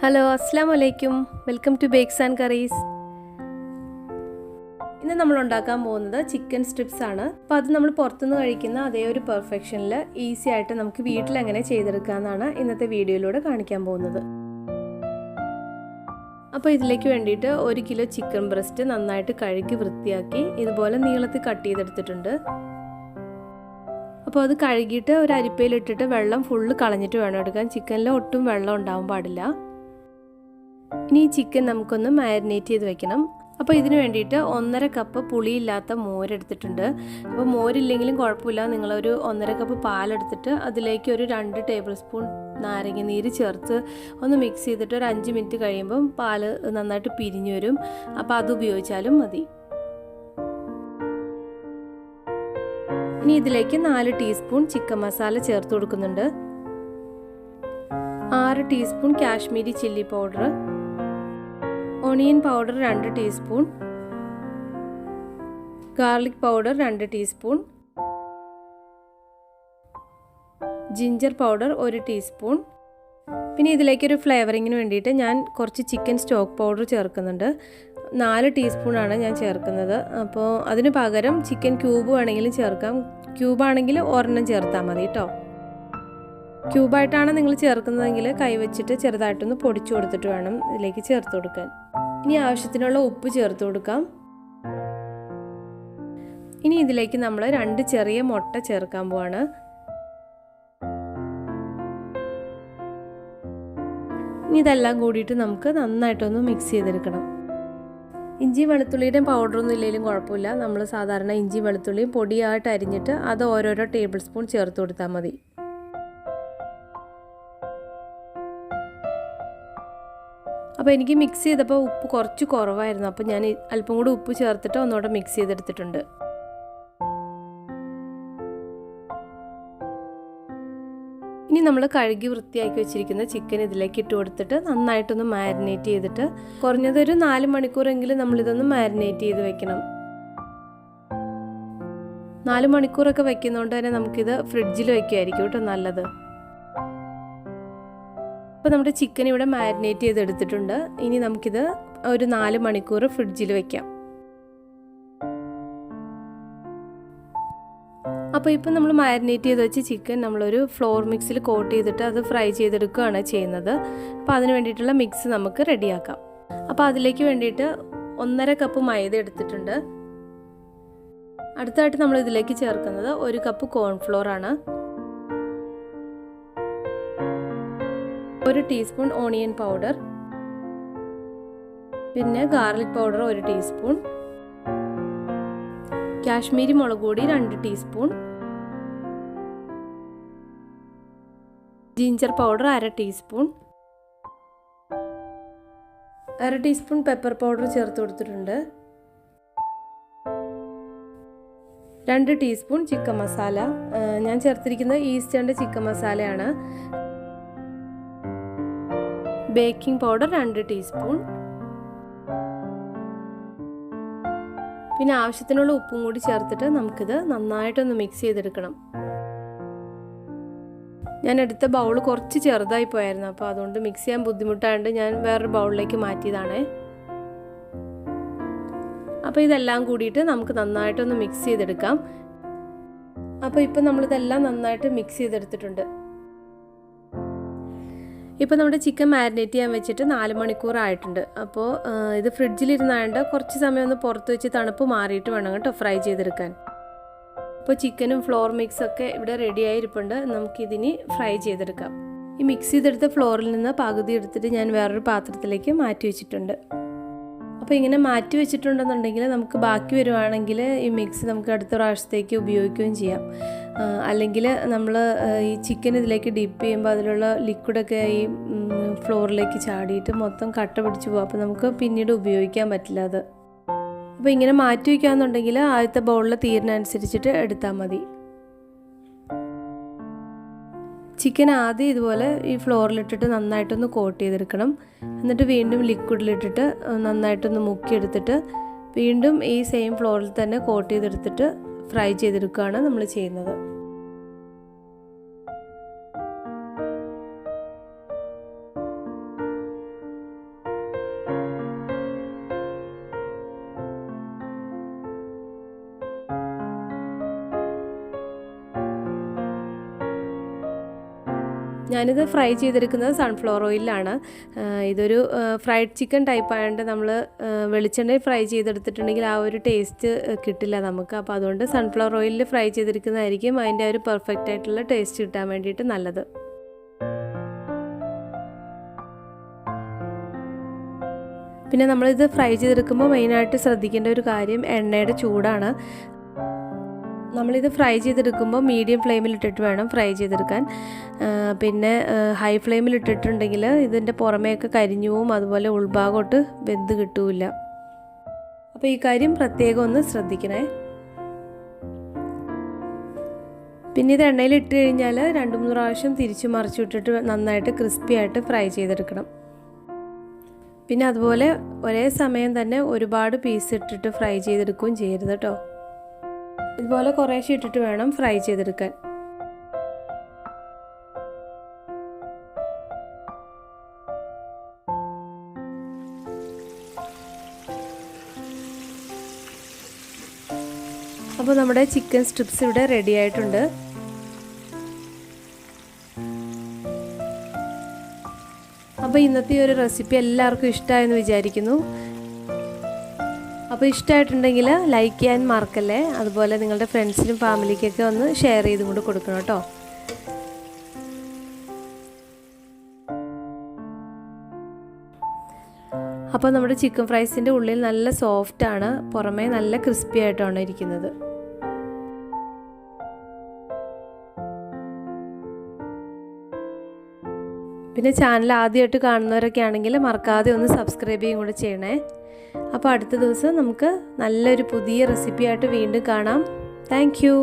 Hello അസ്സലാമു അലൈക്കും. Welcome to bakes and curries. ഇന്ന് നമ്മൾ ഉണ്ടാക്കാൻ പോകുന്നത് ചിക്കൻ സ്ട്രിപ്സ് ആണ്. അപ്പോൾ അത് നമ്മൾ പുറത്തുനിന്ന് കഴിക്കുന്ന അതേ ഒരു പെർഫെക്ഷനിൽ ഈസി ആയിട്ട് നമുക്ക് വീട്ടിൽ എങ്ങനെ ചെയ്തെടുക്കാമെന്നാണ് ഇന്നത്തെ വീഡിയോയിലൂടെ കാണിക്കാൻ പോകുന്നത്. അപ്പോൾ ഇതിലേക്ക് വേണ്ടിയിട്ട് 1 കിലോ ചിക്കൻ ബ്രസ്റ്റ് നന്നായിട്ട് കഴുകി വൃത്തിയാക്കി ഇതുപോലെ നീളത്തിൽ കട്ട് ചെയ്തെടുത്തിട്ടുണ്ട്. അപ്പോൾ അത് കഴുകിയിട്ട് ഒരു അരിപ്പയിലിട്ടിട്ട് വെള്ളം ഫുള്ള് കളഞ്ഞിട്ട് വേണം എടുക്കാൻ. ചിക്കനിൽ ഒട്ടും വെള്ളം ഉണ്ടാവാൻ പാടില്ല. ഇനി ഈ ചിക്കൻ നമുക്കൊന്ന് മാരിനേറ്റ് ചെയ്ത് വെക്കണം. അപ്പോൾ ഇതിന് വേണ്ടിയിട്ട് 1.5 കപ്പ് പുളിയില്ലാത്ത മോരെടുത്തിട്ടുണ്ട്. അപ്പോൾ മോരില്ലെങ്കിലും കുഴപ്പമില്ല, നിങ്ങളൊരു 1.5 കപ്പ് പാലെടുത്തിട്ട് അതിലേക്ക് ഒരു 2 ടേബിൾ സ്പൂൺ നാരങ്ങ നീര് ചേർത്ത് ഒന്ന് മിക്സ് ചെയ്തിട്ട് ഒരു 5 മിനിറ്റ് കഴിയുമ്പം പാല് നന്നായിട്ട് പിരിഞ്ഞു വരും. അപ്പോൾ അത് ഉപയോഗിച്ചാലും മതി. ഇനി ഇതിലേക്ക് 4 ടീസ്പൂൺ ചിക്കൻ മസാല ചേർത്ത് കൊടുക്കുന്നുണ്ട്. 6 teaspoon Kashmiri chilli powder, onion powder 2 teaspoon, garlic powder 2 teaspoon, ginger powder 1 teaspoon. പിന്നെ ഇതിലേക്കൊരു ഫ്ലേവറിങ്ങിന് വേണ്ടിയിട്ട് ഞാൻ കുറച്ച് ചിക്കൻ സ്റ്റോക്ക് പൗഡർ ചേർക്കുന്നുണ്ട്. 4 ടീസ്പൂണാണ് ഞാൻ ചേർക്കുന്നത്. അപ്പോൾ അതിന് പകരം ചിക്കൻ ക്യൂബ് വേണമെങ്കിലും ചേർക്കാം. ക്യൂബാണെങ്കിൽ ഒരെണ്ണം ചേർത്താൽ മതി കേട്ടോ. ക്യൂബായിട്ടാണ് നിങ്ങൾ ചേർക്കുന്നതെങ്കിൽ കൈവച്ചിട്ട് ചെറുതായിട്ടൊന്ന് പൊടിച്ചു കൊടുത്തിട്ട് വേണം ഇതിലേക്ക് ചേർത്ത് കൊടുക്കാൻ. ഇനി ആവശ്യത്തിനുള്ള ഉപ്പ് ചേർത്ത് കൊടുക്കാം. ഇനി ഇതിലേക്ക് നമ്മൾ 2 ചെറിയ മുട്ട ചേർക്കാൻ പോവാണ്. ഇനി ഇതെല്ലാം കൂടിയിട്ട് നമുക്ക് നന്നായിട്ടൊന്ന് മിക്സ് ചെയ്തെടുക്കണം. ഇഞ്ചി വെളുത്തുള്ളിയുടെ പൗഡറൊന്നും ഇല്ലെങ്കിലും കുഴപ്പമില്ല. നമ്മൾ സാധാരണ ഇഞ്ചി വെളുത്തുള്ളിയും പൊടിയായിട്ട് അരിഞ്ഞിട്ട് അത് ഓരോരോ ടേബിൾ സ്പൂൺ ചേർത്ത് കൊടുത്താൽ മതി. അപ്പോൾ എനിക്ക് മിക്സ് ചെയ്തപ്പോൾ ഉപ്പ് കുറച്ച് കുറവായിരുന്നു. അപ്പോൾ ഞാൻ അല്പം കൂടി ഉപ്പ് ചേർത്തിട്ട് ഒന്നുകൂടെ മിക്സ് ചെയ്തെടുത്തിട്ടുണ്ട്. ഇനി നമ്മൾ കഴുകി വൃത്തിയാക്കി വെച്ചിരിക്കുന്ന ചിക്കൻ ഇതിലേക്ക് ഇട്ട് കൊടുത്തിട്ട് നന്നായിട്ടൊന്ന് മാരിനേറ്റ് ചെയ്തിട്ട് കുറഞ്ഞതൊരു 4 മണിക്കൂറെങ്കിലും നമ്മളിതൊന്ന് മാരിനേറ്റ് ചെയ്ത് വെക്കണം. 4 മണിക്കൂറൊക്കെ വെക്കുന്നതുകൊണ്ട് തന്നെ നമുക്കിത് ഫ്രിഡ്ജിൽ വെക്കുമായിരിക്കും കേട്ടോ നല്ലത്. അപ്പോൾ നമ്മുടെ ചിക്കൻ ഇവിടെ മാരിനേറ്റ് ചെയ്തെടുത്തിട്ടുണ്ട്. ഇനി നമുക്കിത് ഒരു 4 മണിക്കൂർ ഫ്രിഡ്ജിൽ വെക്കാം. അപ്പോൾ ഇപ്പോൾ നമ്മൾ മാരിനേറ്റ് ചെയ്ത് വെച്ച് ചിക്കൻ നമ്മളൊരു ഫ്ലോർ മിക്സിൽ കോട്ട് ചെയ്തിട്ട് അത് ഫ്രൈ ചെയ്തെടുക്കുകയാണ് ചെയ്യുന്നത്. അപ്പോൾ അതിന് വേണ്ടിയിട്ടുള്ള മിക്സ് നമുക്ക് റെഡിയാക്കാം. അപ്പോൾ അതിലേക്ക് വേണ്ടിയിട്ട് 1.5 കപ്പ് മൈദ എടുത്തിട്ടുണ്ട്. അടുത്തായിട്ട് നമ്മൾ ഇതിലേക്ക് ചേർക്കുന്നത് 1 കപ്പ് കോൺഫ്ലോർ ആണ്. 1 ടീസ്പൂൺ ഓണിയൻ പൗഡർ, പിന്നെ ഗാർലിക് പൗഡർ 1 ടീസ്പൂൺ, കാശ്മീരി മുളക് പൊടി 2 teaspoon, ginger powder 1/2 teaspoon, 1/2 teaspoon pepper powder ചേർത്ത് കൊടുത്തിട്ടുണ്ട്, 2 ടീസ്പൂൺ ചിക്കൻ മസാല. ഞാൻ ചേർത്തിരിക്കുന്നത് ഈസ്റ്റേണിൻ്റെ ചിക്കൻ മസാലയാണ്. ബേക്കിംഗ് പൗഡർ 2 ടീസ്പൂൺ, പിന്നെ ആവശ്യത്തിനുള്ള ഉപ്പും കൂടി ചേർത്തിട്ട് നമുക്കിത് നന്നായിട്ടൊന്ന് മിക്സ് ചെയ്തെടുക്കണം. ഞാൻ എടുത്ത ബൗൾ കുറച്ച് ചെറുതായി പോയായിരുന്നു. അപ്പോൾ അതുകൊണ്ട് മിക്സ് ചെയ്യാൻ ബുദ്ധിമുട്ടായതുകൊണ്ട് ഞാൻ വേറൊരു ബൗളിലേക്ക് മാറ്റിയതാണേ. അപ്പോൾ ഇതെല്ലാം കൂടിയിട്ട് നമുക്ക് നന്നായിട്ടൊന്ന് മിക്സ് ചെയ്തെടുക്കാം. അപ്പോൾ ഇപ്പോൾ നമ്മളിതെല്ലാം നന്നായിട്ട് മിക്സ് ചെയ്തെടുത്തിട്ടുണ്ട്. ഇപ്പോൾ നമ്മുടെ ചിക്കൻ മാരിനേറ്റ് ചെയ്യാൻ വെച്ചിട്ട് 4 മണിക്കൂർ ആയിട്ടുണ്ട്. അപ്പോൾ ഇത് ഫ്രിഡ്ജിലിരുന്നാണ്ട് കുറച്ച് സമയം ഒന്ന് പുറത്ത് വെച്ച് തണുപ്പ് മാറിയിട്ട് വേണം കേട്ടോ ഫ്രൈ ചെയ്തെടുക്കാൻ. അപ്പോൾ ചിക്കനും ഫ്ലോർ മിക്സൊക്കെ ഇവിടെ റെഡി ആയിരിപ്പുണ്ട്. നമുക്കിതിനി ഫ്രൈ ചെയ്തെടുക്കാം. ഈ മിക്സ് ചെയ്തെടുത്ത ഫ്ലോറിൽ നിന്ന് പകുതി എടുത്തിട്ട് ഞാൻ വേറൊരു പാത്രത്തിലേക്ക് മാറ്റി വെച്ചിട്ടുണ്ട്. അപ്പോൾ ഇങ്ങനെ മാറ്റി വെച്ചിട്ടുണ്ടെന്നുണ്ടെങ്കിൽ നമുക്ക് ബാക്കി വരുവാണെങ്കിൽ ഈ മിക്സ് നമുക്ക് അടുത്ത പ്രാവശ്യത്തേക്ക് ഉപയോഗിക്കുകയും ചെയ്യാം. അല്ലെങ്കിൽ നമ്മൾ ഈ ചിക്കൻ ഇതിലേക്ക് ഡിപ്പ് ചെയ്യുമ്പോൾ അതിലുള്ള ലിക്വിഡൊക്കെ ഈ ഫ്ലോറിലേക്ക് ചാടിയിട്ട് മൊത്തം കട്ട പിടിച്ച് പോകും. അപ്പോൾ നമുക്ക് പിന്നീട് ഉപയോഗിക്കാൻ പറ്റില്ല അത്. അപ്പോൾ ഇങ്ങനെ മാറ്റി വയ്ക്കുകയെന്നുണ്ടെങ്കിൽ ആദ്യത്തെ ബൗളിൽ തീരിനനുസരിച്ചിട്ട് എടുത്താൽ മതി. ചിക്കൻ ആദ്യം ഇതുപോലെ ഈ ഫ്ലോറിലിട്ടിട്ട് നന്നായിട്ടൊന്ന് കോട്ട് ചെയ്തെടുക്കണം. എന്നിട്ട് വീണ്ടും ലിക്വിഡിലിട്ടിട്ട് നന്നായിട്ടൊന്ന് മുക്കിയെടുത്തിട്ട് വീണ്ടും ഈ സെയിം ഫ്ലോറിൽ തന്നെ കോട്ട് ചെയ്തെടുത്തിട്ട് ഫ്രൈ ചെയ്തെടുക്കുകയാണ് നമ്മൾ ചെയ്യുന്നത്. ഞാനിത് ഫ്രൈ ചെയ്തെടുക്കുന്നത് സൺഫ്ലവർ ഓയിലാണ്. ഇതൊരു ഫ്രൈഡ് ചിക്കൻ ടൈപ്പ് ആയതുകൊണ്ട് നമ്മൾ വെളിച്ചെണ്ണയിൽ ഫ്രൈ ചെയ്തെടുത്തിട്ടുണ്ടെങ്കിൽ ആ ഒരു ടേസ്റ്റ് കിട്ടില്ല നമുക്ക്. അപ്പോൾ അതുകൊണ്ട് സൺഫ്ലവർ ഓയിലിൽ ഫ്രൈ ചെയ്തെടുക്കുന്നതായിരിക്കും അതിൻ്റെ ഒരു പെർഫെക്റ്റ് ആയിട്ടുള്ള ടേസ്റ്റ് കിട്ടാൻ വേണ്ടിയിട്ട് നല്ലത്. പിന്നെ നമ്മളിത് ഫ്രൈ ചെയ്തെടുക്കുമ്പോൾ മെയിനായിട്ട് ശ്രദ്ധിക്കേണ്ട ഒരു കാര്യം എണ്ണയുടെ ചൂടാണ്. നമ്മളിത് ഫ്രൈ ചെയ്തെടുക്കുമ്പോൾ മീഡിയം ഫ്ലെയിമിലിട്ടിട്ട് വേണം ഫ്രൈ ചെയ്തെടുക്കാൻ. പിന്നെ ഹൈ ഫ്ലെയിമിലിട്ടിട്ടുണ്ടെങ്കിൽ ഇതിൻ്റെ പുറമേയൊക്കെ കരിഞ്ഞു പോവും, അതുപോലെ ഉൾഭാഗത്തോട്ട് വെന്ത് കിട്ടൂല. അപ്പോൾ ഈ കാര്യം പ്രത്യേകം ഒന്ന് ശ്രദ്ധിക്കണേ. പിന്നെ ഇത് എണ്ണയിൽ ഇട്ട് കഴിഞ്ഞാൽ 2-3 പ്രാവശ്യം തിരിച്ചു മറിച്ചു വിട്ടിട്ട് നന്നായിട്ട് ക്രിസ്പി ആയിട്ട് ഫ്രൈ ചെയ്തെടുക്കണം. പിന്നെ അതുപോലെ ഒരേ സമയം തന്നെ ഒരുപാട് പീസ് ഇട്ടിട്ട് ഫ്രൈ ചെയ്തെടുക്കുകയും ചെയ്യരുത് കേട്ടോ. ഇതുപോലെ കുറേശ്ശെ ഇട്ടിട്ട് വേണം ഫ്രൈ ചെയ്തെടുക്കാൻ. അപ്പോൾ നമ്മുടെ ചിക്കൻ സ്ട്രിപ്സ് ഇവിടെ റെഡി ആയിട്ടുണ്ട്. അപ്പോൾ ഇന്നത്തെ ഈ ഒരു റെസിപ്പി എല്ലാവർക്കും ഇഷ്ടമായെന്ന് വിചാരിക്കുന്നു. അപ്പോൾ ഇഷ്ടമായിട്ടുണ്ടെങ്കിൽ ലൈക്ക് ചെയ്യാൻ മറക്കല്ലേ. അതുപോലെ നിങ്ങളുടെ ഫ്രണ്ട്സിനും ഫാമിലിക്കൊക്കെ ഒന്ന് ഷെയർ ചെയ്തും കൂടി കൊടുക്കണം കേട്ടോ. അപ്പോൾ നമ്മുടെ ചിക്കൻ ഫ്രൈസിൻ്റെ ഉള്ളിൽ നല്ല സോഫ്റ്റാണ്, പുറമേ നല്ല ക്രിസ്പി ആയിട്ടാണ് ഇരിക്കുന്നത്. പിന്നെ ചാനൽ ആദ്യമായിട്ട് കാണുന്നവരൊക്കെ ആണെങ്കിൽ മറക്കാതെ ഒന്ന് സബ്സ്ക്രൈബ് ചെയ്യും കൂടെ ചെയ്യണേ. അപ്പോൾ അടുത്ത ദിവസം നമുക്ക് നല്ലൊരു പുതിയ റെസിപ്പി ആയിട്ട് വീണ്ടും കാണാം. Thank you.